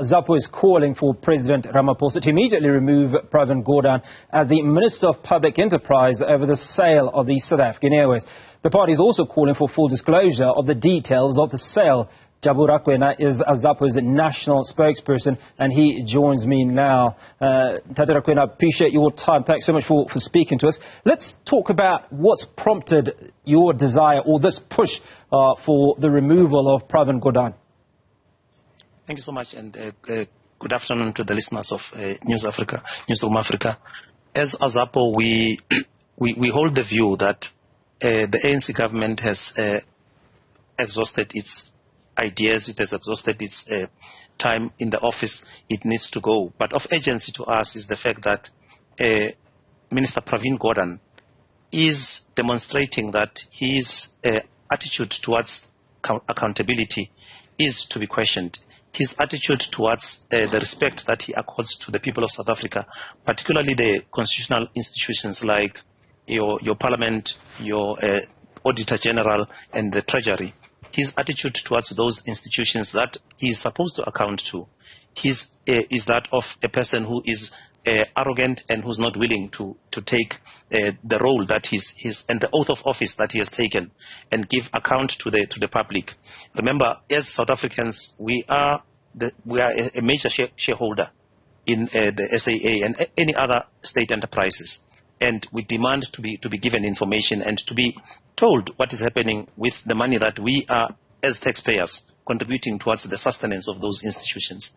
Azapo is calling for President Ramaphosa to immediately remove Pravin Gordhan as the Minister of Public Enterprise over the sale of the South African Airways. The party is also calling for full disclosure of the details of the sale. Jabu Rakwena is Azapo's national spokesperson, and he joins me now. Rakwena, I appreciate your time. Thanks so much for speaking to us. Let's talk about what's prompted your desire or this push for the removal of Pravin Gordhan. Thank you so much, and good afternoon to the listeners of Newzroom Afrika. As Azapo, we hold the view that the ANC government has exhausted its ideas, it has exhausted its time in the office, it needs to go. But of urgency to us is the fact that Minister Pravin Gordhan is demonstrating that his attitude towards accountability is to be questioned. His attitude towards the respect that he accords to the people of South Africa, particularly the constitutional institutions like your parliament, your auditor general, and the treasury. His attitude towards those institutions that he is supposed to account to is that of a person who is arrogant and who's not willing to take the role that he's and the oath of office that he has taken and give account to the public. Remember, as South Africans, we are a major shareholder in the SAA and any other state enterprises, and we demand to be given information and to be told what is happening with the money that we are, as taxpayers, contributing towards the sustenance of those institutions.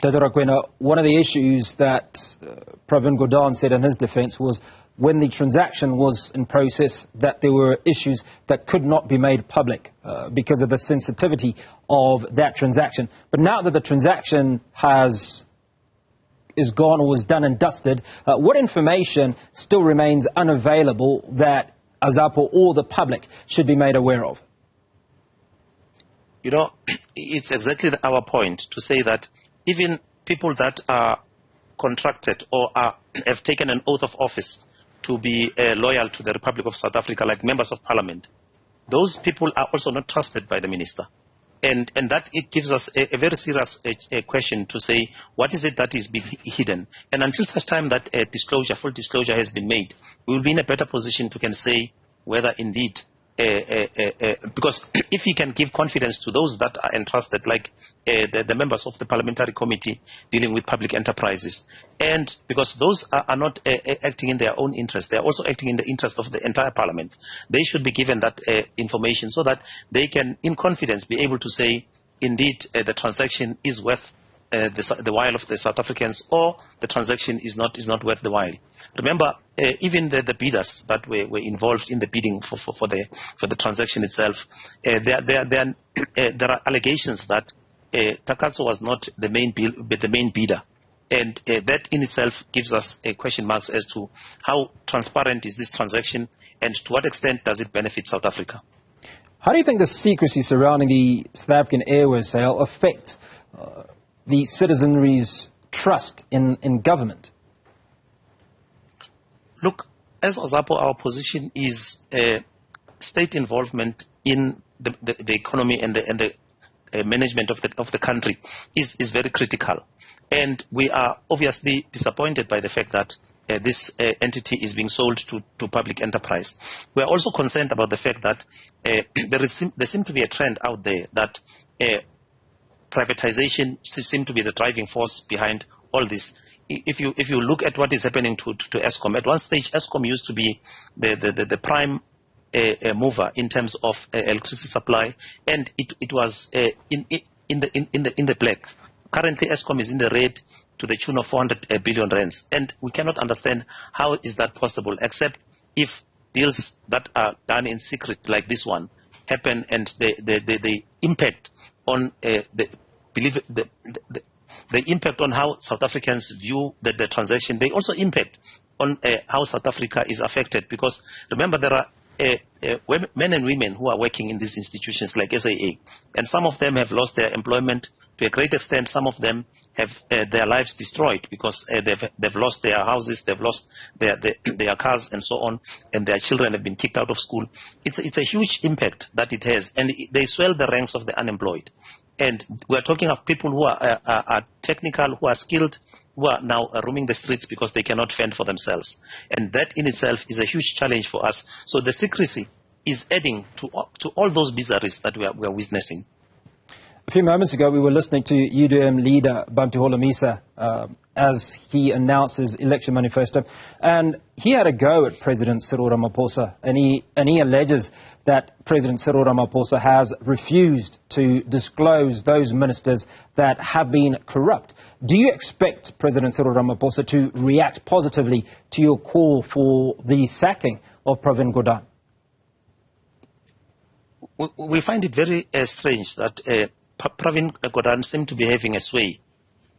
Rakwena, one of the issues that Pravin Gordhan said in his defense was when the transaction was in process that there were issues that could not be made public because of the sensitivity of that transaction. But now that the transaction is gone or was done and dusted, what information still remains unavailable that Azapo or the public should be made aware of? You know, it's exactly our point to say that even people that are contracted or have taken an oath of office to be loyal to the Republic of South Africa, like members of parliament, those people are also not trusted by the minister. And that it gives us a very serious question to say, what is it that is being hidden? And until such time that full disclosure has been made, we will be in a better position to can say whether indeed, because if we can give confidence to those that are entrusted, like the members of the parliamentary committee dealing with public enterprises, and because those are not acting in their own interest, they are also acting in the interest of the entire parliament, they should be given that information so that they can, in confidence, be able to say, indeed, the transaction is worth the while of the South Africans, or the transaction is not worth the while. Remember, even the bidders that were involved in the bidding for the transaction itself, there are allegations that Takatso was not the main bidder, and that in itself gives us question marks as to how transparent is this transaction and to what extent does it benefit South Africa. How do you think the secrecy surrounding the South African Airways sale affects the citizenry's trust in government? Look, as Azapo, our position is state involvement in the economy and the management of the country is very critical. And we are obviously disappointed by the fact that this entity is being sold to public enterprise. We are also concerned about the fact that there seems to be a trend out there that privatization seems to be the driving force behind all this. If you look at what is happening to Eskom, at one stage Eskom used to be the prime mover in terms of electricity supply, and it was in the black. Currently Eskom is in the red to the tune of 400 billion rands, and we cannot understand how is that possible, except if deals that are done in secret like this one happen, and the impact on the impact on how South Africans view the transaction, they also impact on how South Africa is affected, because remember there are men and women who are working in these institutions like SAA, and some of them have lost their employment to a great extent. Some of them have their lives destroyed because they've lost their houses, they've lost their cars and so on, and their children have been kicked out of school. It's a huge impact that it has, and they swell the ranks of the unemployed. And we're talking of people who are technical, who are skilled, who are now roaming the streets because they cannot fend for themselves. And that in itself is a huge challenge for us. So the secrecy is adding to all those bizarres that we are witnessing. A few moments ago, we were listening to UDM leader Bantu Holomisa as he announced his election manifesto, and he had a go at President Cyril Ramaphosa, and he alleges that President Cyril Ramaphosa has refused to disclose those ministers that have been corrupt. Do you expect President Cyril Ramaphosa to react positively to your call for the sacking of Pravin Gordhan? We find it very strange that Pravin Gordhan seems to be having a sway,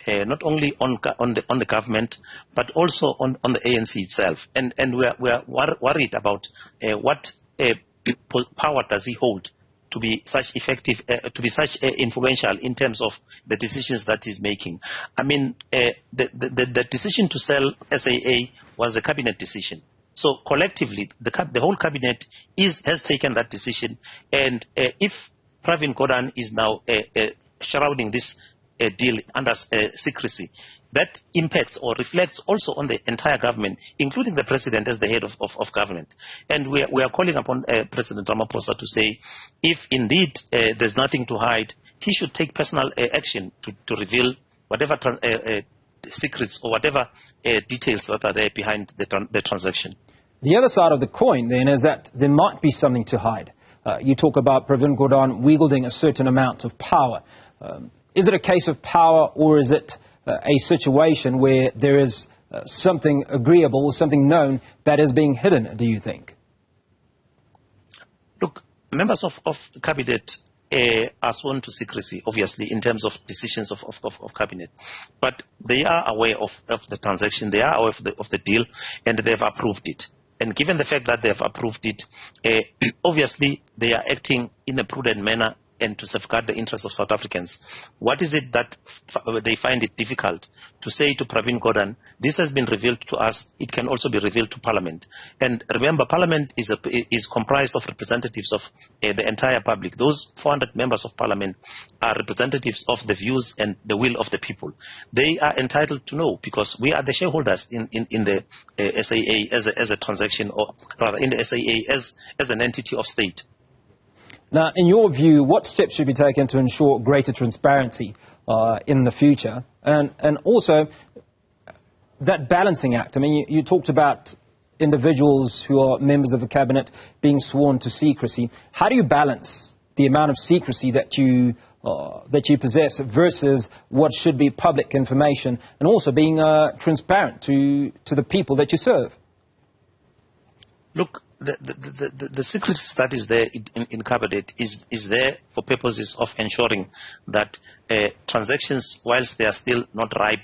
not only on the government, but also on the ANC itself. And we are worried about what power does he hold to be such effective, to be such influential in terms of the decisions that he's making. I mean, the decision to sell SAA was a cabinet decision. So collectively, the whole cabinet has taken that decision. And if Pravin Gordhan is now shrouding this deal under secrecy, that impacts or reflects also on the entire government, including the president as the head of government. And we are calling upon President Ramaphosa to say, if indeed there's nothing to hide, he should take personal action to reveal whatever secrets or whatever details that are there behind the transaction. The other side of the coin, then, is that there might be something to hide. You talk about Pravin Gordhan wielding a certain amount of power. Is it a case of power, or is it a situation where there is something agreeable or something known that is being hidden, do you think? Look, members of cabinet are sworn to secrecy, obviously, in terms of decisions of cabinet. But they are aware of the transaction, they are aware of the deal, and they have approved it. And given the fact that they have approved it, obviously they are acting in a prudent manner and to safeguard the interests of South Africans. What is it that they find it difficult to say to Pravin Gordhan, this has been revealed to us, it can also be revealed to Parliament. And remember, Parliament is comprised of representatives of the entire public. Those 400 members of Parliament are representatives of the views and the will of the people. They are entitled to know, because we are the shareholders in the SAA as a transaction, or rather in the SAA as an entity of state. Now, in your view, what steps should be taken to ensure greater transparency in the future? And also, that balancing act. I mean, you talked about individuals who are members of the cabinet being sworn to secrecy. How do you balance the amount of secrecy that you possess versus what should be public information, and also being transparent to the people that you serve? Look, the secrets that is there in cabinet is there for purposes of ensuring that transactions, whilst they are still not ripe,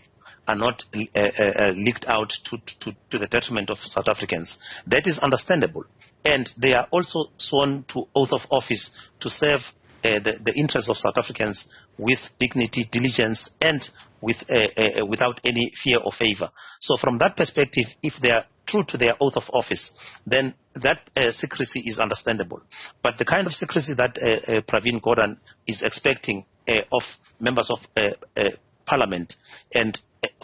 are not leaked out to the detriment of South Africans. That is understandable. And they are also sworn to oath of office to serve the interests of South Africans with dignity, diligence, and without any fear or favor. So from that perspective, if they are true to their oath of office, then that secrecy is understandable. But the kind of secrecy that Pravin Gordhan is expecting of members of Parliament, and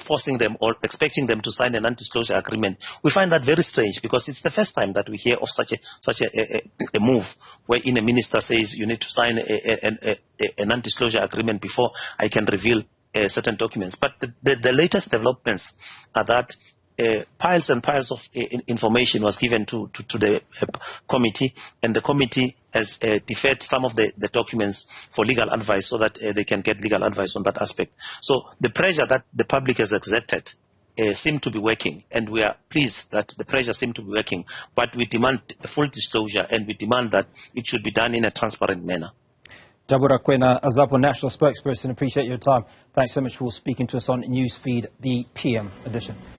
forcing them or expecting them to sign a non-disclosure agreement, we find that very strange, because it's the first time that we hear of such a move wherein a minister says you need to sign a non-disclosure agreement before I can reveal certain documents. But the latest developments are that piles and piles of information was given to the committee, and the committee has deferred some of the documents for legal advice so that they can get legal advice on that aspect. So the pressure that the public has exerted seemed to be working, and we are pleased that the pressure seemed to be working, but we demand a full disclosure, and we demand that it should be done in a transparent manner. Jabu Rakwena, Azapo National Spokesperson, appreciate your time. Thanks so much for speaking to us on Newsfeed, the PM edition.